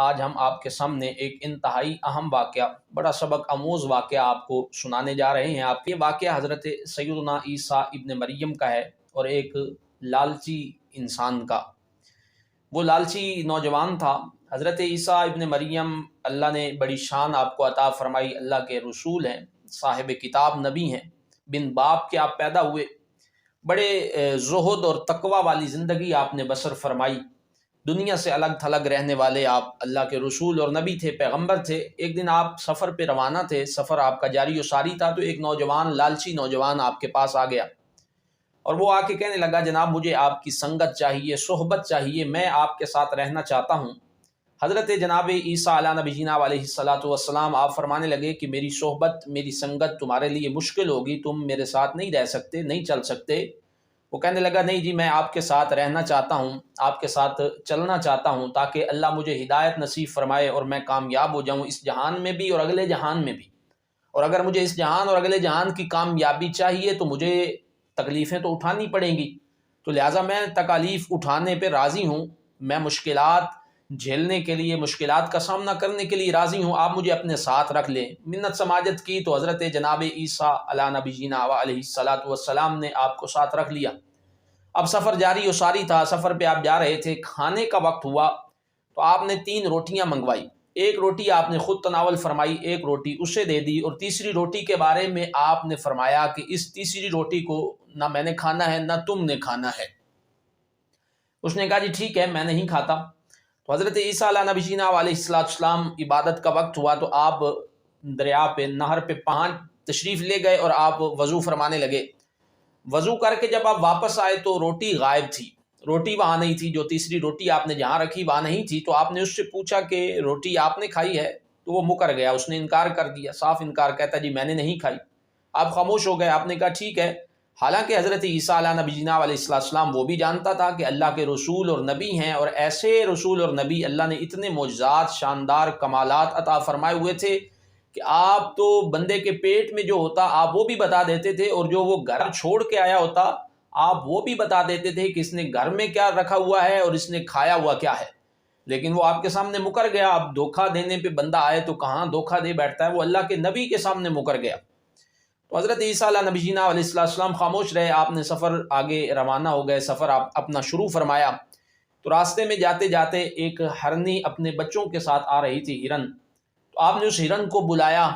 آج ہم آپ کے سامنے ایک انتہائی اہم واقعہ، بڑا سبق آموز واقعہ آپ کو سنانے جا رہے ہیں۔ آپ یہ واقعہ حضرت سیدنا عیسیٰ ابن مریم کا ہے اور ایک لالچی انسان کا۔ وہ لالچی نوجوان تھا۔ حضرت عیسیٰ ابن مریم اللہ نے بڑی شان آپ کو عطا فرمائی، اللہ کے رسول ہیں، صاحب کتاب نبی ہیں، بن باپ کے آپ پیدا ہوئے، بڑے زہد اور تقوی والی زندگی آپ نے بسر فرمائی، دنیا سے الگ تھلگ رہنے والے آپ اللہ کے رسول اور نبی تھے، پیغمبر تھے۔ ایک دن آپ سفر پہ روانہ تھے، سفر آپ کا جاری و ساری تھا، تو ایک نوجوان، لالچی نوجوان آپ کے پاس آ گیا اور وہ آ کے کہنے لگا، جناب مجھے آپ کی سنگت چاہیے، صحبت چاہیے، میں آپ کے ساتھ رہنا چاہتا ہوں۔ حضرت جناب عیسیٰ علیہ نبی جناب علیہ الصلاۃ والسلام آپ فرمانے لگے کہ میری صحبت، میری سنگت تمہارے لیے مشکل ہوگی، تم میرے ساتھ نہیں رہ سکتے، نہیں چل سکتے۔ وہ کہنے لگا، نہیں جی، میں آپ کے ساتھ رہنا چاہتا ہوں، آپ کے ساتھ چلنا چاہتا ہوں، تاکہ اللہ مجھے ہدایت نصیب فرمائے اور میں کامیاب ہو جاؤں، اس جہان میں بھی اور اگلے جہان میں بھی۔ اور اگر مجھے اس جہان اور اگلے جہان کی کامیابی چاہیے تو مجھے تکلیفیں تو اٹھانی پڑیں گی، تو لہٰذا میں تکالیف اٹھانے پہ راضی ہوں، میں مشکلات جھیلنے کے لیے، مشکلات کا سامنا کرنے کے لیے راضی ہوں، آپ مجھے اپنے ساتھ رکھ لیں۔ منت سماجت کی تو حضرت جناب عیسیٰ علیہ نبی جناب علیہ الصلاۃ والسلام نے آپ کو ساتھ رکھ لیا۔ اب سفر جاری و ساری تھا، سفر پہ آپ جا رہے تھے، کھانے کا وقت ہوا تو آپ نے 3 روٹیاں منگوائی، ایک روٹی آپ نے خود تناول فرمائی، ایک روٹی اسے دے دی، اور تیسری روٹی کے بارے میں آپ نے فرمایا کہ اس تیسری روٹی کو نہ میں نے کھانا ہے نہ تم نے کھانا ہے۔ اس نے کہا جی ٹھیک ہے، میں نہیں کھاتا۔ تو حضرت عیسیٰ علیہ نبی جناب علیہ السلام عبادت کا وقت ہوا تو آپ دریا پہ، نہر پہ پہنچ تشریف لے گئے اور آپ وضو فرمانے لگے۔ وضو کر کے جب آپ واپس آئے تو روٹی غائب تھی، روٹی وہاں نہیں تھی، جو تیسری روٹی آپ نے جہاں رکھی وہاں نہیں تھی۔ تو آپ نے اس سے پوچھا کہ روٹی آپ نے کھائی ہے؟ تو وہ مکر گیا، اس نے انکار کر دیا، صاف انکار، کہتا جی میں نے نہیں کھائی۔ آپ خاموش ہو گئے، آپ نے کہا ٹھیک ہے۔ حالانکہ حضرت عیسیٰ علیہ نبی جناب علیہ السلام وہ بھی جانتا تھا کہ اللہ کے رسول اور نبی ہیں، اور ایسے رسول اور نبی اللہ نے اتنے معجزات، شاندار کمالات عطا فرمائے ہوئے تھے کہ آپ تو بندے کے پیٹ میں جو ہوتا آپ وہ بھی بتا دیتے تھے، اور جو وہ گھر چھوڑ کے آیا ہوتا آپ وہ بھی بتا دیتے تھے کہ اس نے گھر میں کیا رکھا ہوا ہے اور اس نے کھایا ہوا کیا ہے۔ لیکن وہ آپ کے سامنے مکر گیا۔ اب دھوکہ دینے پہ بندہ آئے تو کہاں دھوکہ دے بیٹھتا ہے، وہ اللہ کے نبی کے سامنے مکر گیا۔ تو حضرت عیسیٰ علیہ نبی جناب علیہ السلام خاموش رہے، آپ نے سفر آگے روانہ ہو گئے، سفر آپ اپنا شروع فرمایا۔ تو راستے میں جاتے جاتے ایک ہرنی اپنے بچوں کے ساتھ آ رہی تھی، ہرن۔ تو آپ نے اس ہرن کو بلایا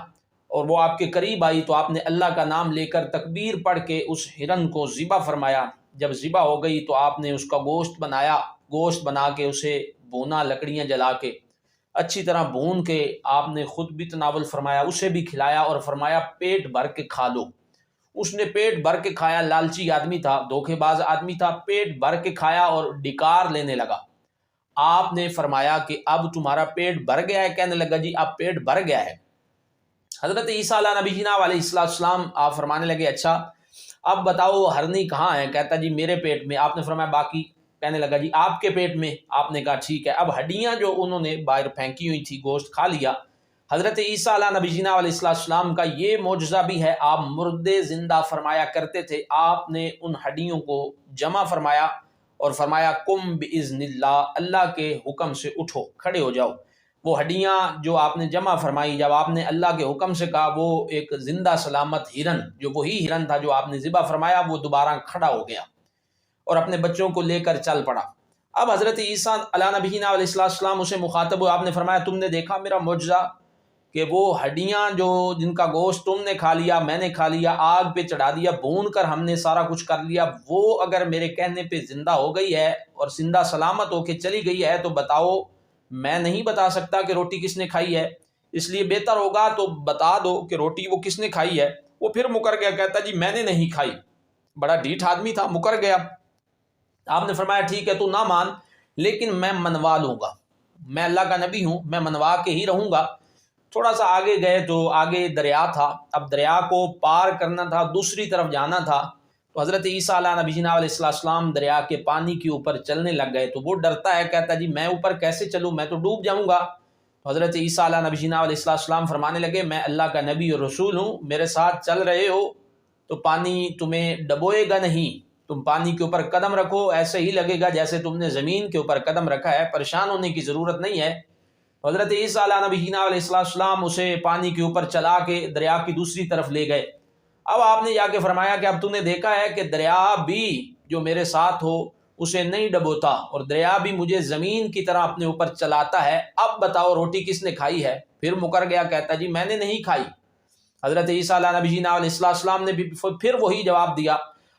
اور وہ آپ کے قریب آئی تو آپ نے اللہ کا نام لے کر تکبیر پڑھ کے اس ہرن کو ذبح فرمایا۔ جب ذبح ہو گئی تو آپ نے اس کا گوشت بنایا، گوشت بنا کے اسے بھونا، لکڑیاں جلا کے اچھی طرح بھون کے آپ نے خود بھی تناول فرمایا، اسے بھی کھلایا اور فرمایا پیٹ بھر کے کھا لو۔ اس نے پیٹ بھر کے کھایا، لالچی آدمی تھا، دھوکے باز آدمی تھا، پیٹ بھر کے کھایا اور ڈکار لینے لگا۔ آپ نے فرمایا کہ اب تمہارا پیٹ بھر گیا ہے؟ کہنے لگا جی اب پیٹ بھر گیا ہے۔ حضرت عیسیٰ علیہ نبی جناب علیہ السلام آپ فرمانے لگے اچھا اب بتاؤ ہرنی کہاں ہے؟ کہتا جی میرے پیٹ میں۔ آپ نے فرمایا باقی؟ کہنے لگا جی آپ کے پیٹ میں۔ آپ نے کہا ٹھیک ہے۔ اب ہڈیاں جو انہوں نے باہر پھینکی ہوئی تھی، گوشت کھا لیا۔ حضرت عیسیٰ علیہ نبی جناب علیہ السلام کا یہ معجزہ بھی ہے، آپ مردے زندہ فرمایا کرتے تھے۔ آپ نے ان ہڈیوں کو جمع فرمایا اور فرمایا قم باذن اللہ، اللہ کے حکم سے اٹھو، کھڑے ہو جاؤ۔ وہ ہڈیاں جو آپ نے جمع فرمائی، جب آپ نے اللہ کے حکم سے کہا، وہ ایک زندہ سلامت ہرن، جو وہی ہرن تھا جو آپ نے ذبح فرمایا، وہ دوبارہ کھڑا ہو گیا اور اپنے بچوں کو لے کر چل پڑا۔ اب حضرت عیسیٰ علیہ نبی علیہ السلام اسے مخاطب ہوئے، آپ نے فرمایا تم نے دیکھا میرا معجزہ کہ وہ ہڈیاں جو جن کا گوشت تم نے کھا لیا، میں نے کھا لیا، آگ پہ چڑھا دیا، بھون کر ہم نے سارا کچھ کر لیا، وہ اگر میرے کہنے پہ زندہ ہو گئی ہے اور زندہ سلامت ہو کے چلی گئی ہے تو بتاؤ میں نہیں بتا سکتا کہ روٹی کس نے کھائی ہے، اس لیے بہتر ہوگا تو بتا دو کہ روٹی وہ کس نے کھائی ہے۔ وہ پھر مکر گیا، کہتا جی میں نے نہیں کھائی۔ بڑا ڈھیٹ آدمی تھا، مکر گیا۔ آپ نے فرمایا ٹھیک ہے تو نہ مان، لیکن میں منوا لوں گا، میں اللہ کا نبی ہوں، میں منوا کے ہی رہوں گا۔ تھوڑا سا آگے گئے تو آگے دریا تھا، اب دریا کو پار کرنا تھا، دوسری طرف جانا تھا۔ تو حضرت عیسیٰ علیہ نبی جناب علیہ السلام دریا کے پانی کے اوپر چلنے لگ گئے تو وہ ڈرتا ہے، کہتا جی میں اوپر کیسے چلوں، میں تو ڈوب جاؤں گا۔ تو حضرت عیسیٰ علیہ نبی جناب علیہ السلام فرمانے لگے میں اللہ کا نبی اور رسول ہوں، میرے ساتھ چل رہے ہو تو پانی تمہیں ڈبوئے گا نہیں، تم پانی کے اوپر قدم رکھو، ایسے ہی لگے گا جیسے تم نے زمین کے اوپر قدم رکھا ہے، پریشان ہونے کی ضرورت نہیں ہے۔ حضرت عیسیٰ علیہ نبینا علیہ السلام اسے پانی کے اوپر چلا کے دریا کی دوسری طرف لے گئے۔ اب آپ نے جا کے فرمایا کہ اب تو نے دیکھا ہے کہ دریا بھی جو میرے ساتھ ہو اسے نہیں ڈبوتا، اور دریا بھی مجھے زمین کی طرح اپنے اوپر چلاتا ہے، اب بتاؤ روٹی کس نے کھائی ہے؟ پھر مکر گیا، کہتا جی میں نے نہیں کھائی۔ حضرت عیسیٰ علیہ نبینا علیہ السلام نے بھی پھر وہی جواب دیا۔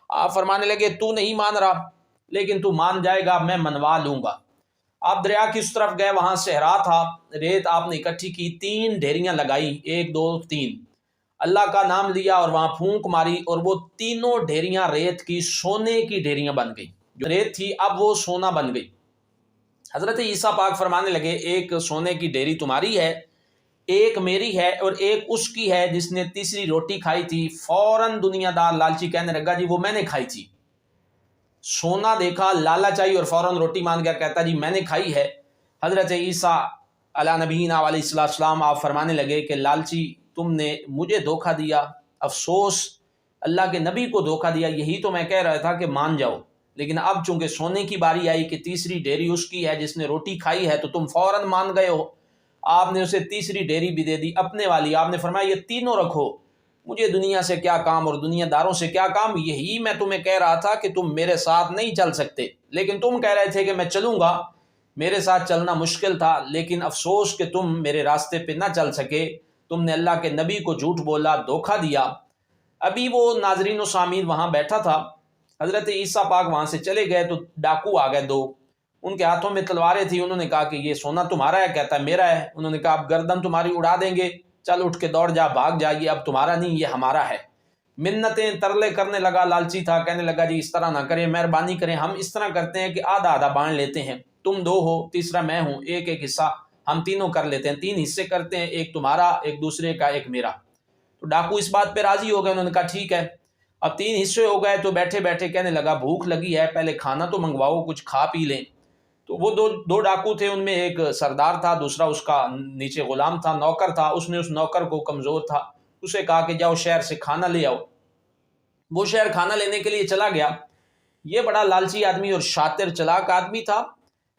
آپ فرمانے لگے تو نہیں مان رہا، لیکن تو مان جائے گا، میں منوا لوں گا۔ آپ دریا کی اس طرف گئے، وہاں صحرا تھا، ریت آپ نے اکٹھی کی، 3 ڈھیریاں لگائی، 1 2 3، اللہ کا نام لیا اور وہاں پھونک ماری، اور وہ تینوں ڈھیریاں ریت کی سونے کی ڈھیریاں بن گئی۔ جو ریت تھی اب وہ سونا بن گئی۔ حضرت عیسیٰ پاک فرمانے لگے ایک سونے کی ڈھیری تمہاری ہے، ایک میری ہے، اور ایک اس کی ہے جس نے تیسری روٹی کھائی تھی۔ فوراً دنیا دار لالچی کہنے لگا جی وہ میں نے کھائی تھی۔ سونا دیکھا، لالچ آئی، اور فوراً روٹی مان گیا، کہتا جی میں نے کھائی ہے۔ حضرت عیسیٰ علیہ نبینا علیہ السلام آپ فرمانے لگے کہ لالچی تم نے مجھے دھوکہ دیا، افسوس اللہ کے نبی کو دھوکہ دیا، یہی تو میں کہہ رہا تھا کہ مان جاؤ، لیکن اب چونکہ سونے کی باری آئی کہ تیسری ڈھیری اس کی ہے جس نے روٹی کھائی ہے، تو تم فوراً مان گئے ہو۔ آپ نے اسے تیسری ڈھیری بھی دے دی اپنے والی۔ آپ نے فرمایا یہ تینوں رکھو، مجھے دنیا سے کیا کام اور دنیا داروں سے کیا کام، یہی میں تمہیں کہہ رہا تھا کہ تم میرے ساتھ نہیں چل سکتے، لیکن تم کہہ رہے تھے کہ میں چلوں گا، میرے ساتھ چلنا مشکل تھا، لیکن افسوس کہ تم میرے راستے پہ نہ چل سکے، تم نے اللہ کے نبی کو جھوٹ بولا، دھوکہ دیا۔ ابھی وہ ناظرین و سامعین وہاں بیٹھا تھا، حضرت عیسیٰ پاک وہاں سے چلے گئے تو ڈاکو آ گئے 2، ان کے ہاتھوں میں تلواریں تھیں۔ انہوں نے کہا کہ یہ سونا تمہارا ہے؟ کہتا ہے میرا ہے۔ انہوں نے کہا اب گردن تمہاری اڑا دیں گے، چل اٹھ کے دوڑ جا، بھاگ جا، یہ اب تمہارا نہیں، یہ ہمارا ہے۔ منتیں ترلے کرنے لگا، لالچی تھا، کہنے لگا جی اس طرح نہ کریں، مہربانی کریں، ہم اس طرح کرتے ہیں کہ آدھا آدھا بانٹ لیتے ہیں، تم 2 ہو، تیسرا میں ہوں، ایک ایک حصہ ہم تینوں کر لیتے ہیں، 3 حصے کرتے ہیں، ایک تمہارا، ایک دوسرے کا، ایک میرا۔ تو ڈاکو اس بات پہ راضی ہو گئے، انہوں نے کہا ٹھیک ہے۔ اب 3 حصے ہو گئے تو بیٹھے بیٹھے کہنے لگا بھوک لگی ہے، پہلے کھانا تو منگواؤ، کچھ کھا پی لیں۔ تو وہ دو ڈاکو تھے، ان میں ایک سردار تھا، دوسرا اس کا نیچے غلام تھا، نوکر تھا۔ اس نے اس نوکر کو، کمزور تھا، اسے کہا کہ جاؤ شہر سے کھانا لے آؤ۔ وہ شہر کھانا لینے کے لیے چلا گیا۔ یہ بڑا لالچی آدمی اور شاطر چلاک آدمی تھا۔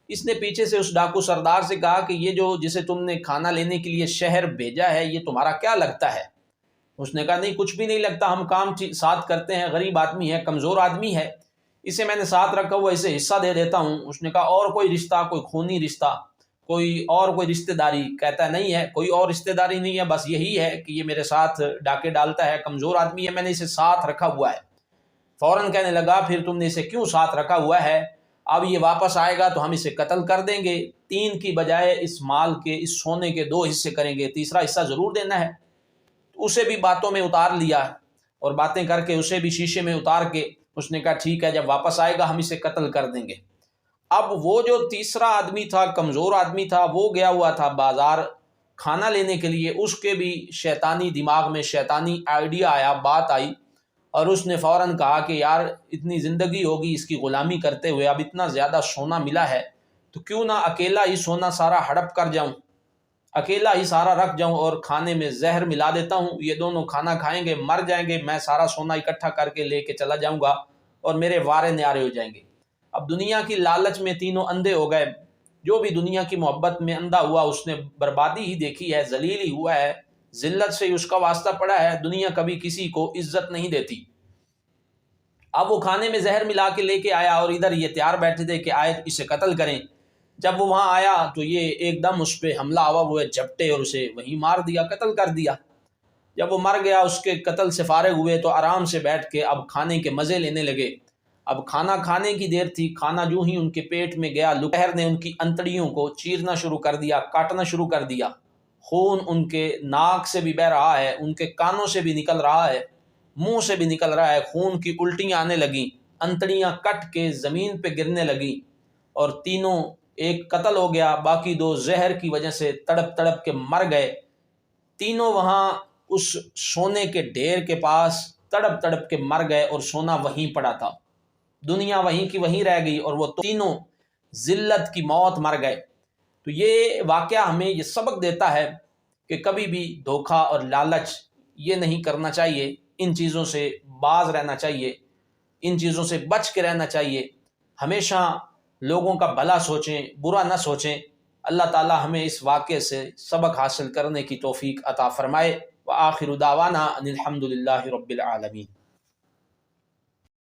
اس نے پیچھے سے اس ڈاکو سردار سے کہا کہ یہ جو جسے تم نے کھانا لینے کے لیے شہر بھیجا ہے یہ تمہارا کیا لگتا ہے؟ اس نے کہا نہیں کچھ بھی نہیں لگتا، ہم کام ساتھ کرتے ہیں، غریب آدمی ہے، کمزور آدمی ہے، اسے میں نے ساتھ رکھا ہوا، اسے حصہ دے دیتا ہوں۔ اس نے کہا اور کوئی رشتہ، کوئی خونی رشتہ، کوئی رشتہ داری؟ کہتا ہے نہیں ہے، کوئی اور رشتہ داری نہیں ہے، بس یہی ہے کہ یہ میرے ساتھ ڈاکے ڈالتا ہے، کمزور آدمی ہے، میں نے اسے ساتھ رکھا ہوا ہے۔ فوراً کہنے لگا پھر تم نے اسے کیوں ساتھ رکھا ہوا ہے؟ اب یہ واپس آئے گا تو ہم اسے قتل کر دیں گے، 3 کی بجائے اس مال کے، اس سونے کے 2 حصے کریں گے، تیسرا حصہ ضرور دینا ہے۔ اسے بھی باتوں میں اتار لیا، اور باتیں کر کے اسے بھی شیشے میں اتار کے اس نے کہا ٹھیک ہے جب واپس آئے گا ہم اسے قتل کر دیں گے۔ اب وہ جو تیسرا آدمی تھا، کمزور آدمی تھا، وہ گیا ہوا تھا بازار کھانا لینے کے لیے، اس کے بھی شیطانی دماغ میں شیطانی آئیڈیا آیا، بات آئی، اور اس نے فوراً کہا کہ یار اتنی زندگی ہوگی اس کی غلامی کرتے ہوئے، اب اتنا زیادہ سونا ملا ہے تو کیوں نہ اکیلا ہی سونا سارا ہڑپ کر جاؤں، اکیلا ہی سارا رکھ جاؤں اور کھانے میں زہر ملا دیتا ہوں، یہ دونوں کھانا کھائیں گے، مر جائیں گے، میں سارا سونا اکٹھا کر کے لے کے چلا جاؤں گا اور میرے وارے نیارے ہو جائیں گے۔ اب دنیا کی لالچ میں تینوں اندھے ہو گئے، جو بھی دنیا کی محبت میں اندھا ہوا اس نے بربادی ہی دیکھی ہے، ذلیل ہی ہوا ہے، ذلت سے اس کا واسطہ پڑا ہے، دنیا کبھی کسی کو عزت نہیں دیتی۔ اب وہ کھانے میں زہر ملا کے لے کے آیا، اور ادھر یہ تیار بیٹھے تھے کہ آئے اسے قتل کریں۔ جب وہ وہاں آیا تو یہ ایک دم اس پہ حملہ ہوا، وہ جھپٹے اور اسے وہیں مار دیا، قتل کر دیا۔ جب وہ مر گیا، اس کے قتل سے فارغ ہوئے تو آرام سے بیٹھ کے اب کھانے کے مزے لینے لگے۔ اب کھانا کھانے کی دیر تھی، کھانا جو ہی ان کے پیٹ میں گیا، لوہر نے ان کی انتڑیوں کو چیرنا شروع کر دیا، کاٹنا شروع کر دیا، خون ان کے ناک سے بھی بہہ رہا ہے، ان کے کانوں سے بھی نکل رہا ہے، منہ سے بھی نکل رہا ہے، خون کی الٹیاں آنے لگیں، انتڑیاں کٹ کے زمین پہ گرنے لگیں، اور تینوں، ایک قتل ہو گیا، باقی 2 زہر کی وجہ سے تڑپ تڑپ کے مر گئے۔ تینوں وہاں اس سونے کے ڈھیر کے پاس تڑپ تڑپ کے مر گئے، اور سونا وہیں پڑا تھا، دنیا وہیں کی وہیں رہ گئی، اور وہ تینوں ذلت کی موت مر گئے۔ تو یہ واقعہ ہمیں یہ سبق دیتا ہے کہ کبھی بھی دھوکہ اور لالچ یہ نہیں کرنا چاہیے، ان چیزوں سے باز رہنا چاہیے، ان چیزوں سے بچ کے رہنا چاہیے، ہمیشہ لوگوں کا بھلا سوچیں، برا نہ سوچیں۔ اللہ تعالی ہمیں اس واقعے سے سبق حاصل کرنے کی توفیق عطا فرمائے۔ وآخر دعوانا ان الحمد للہ رب العالمین۔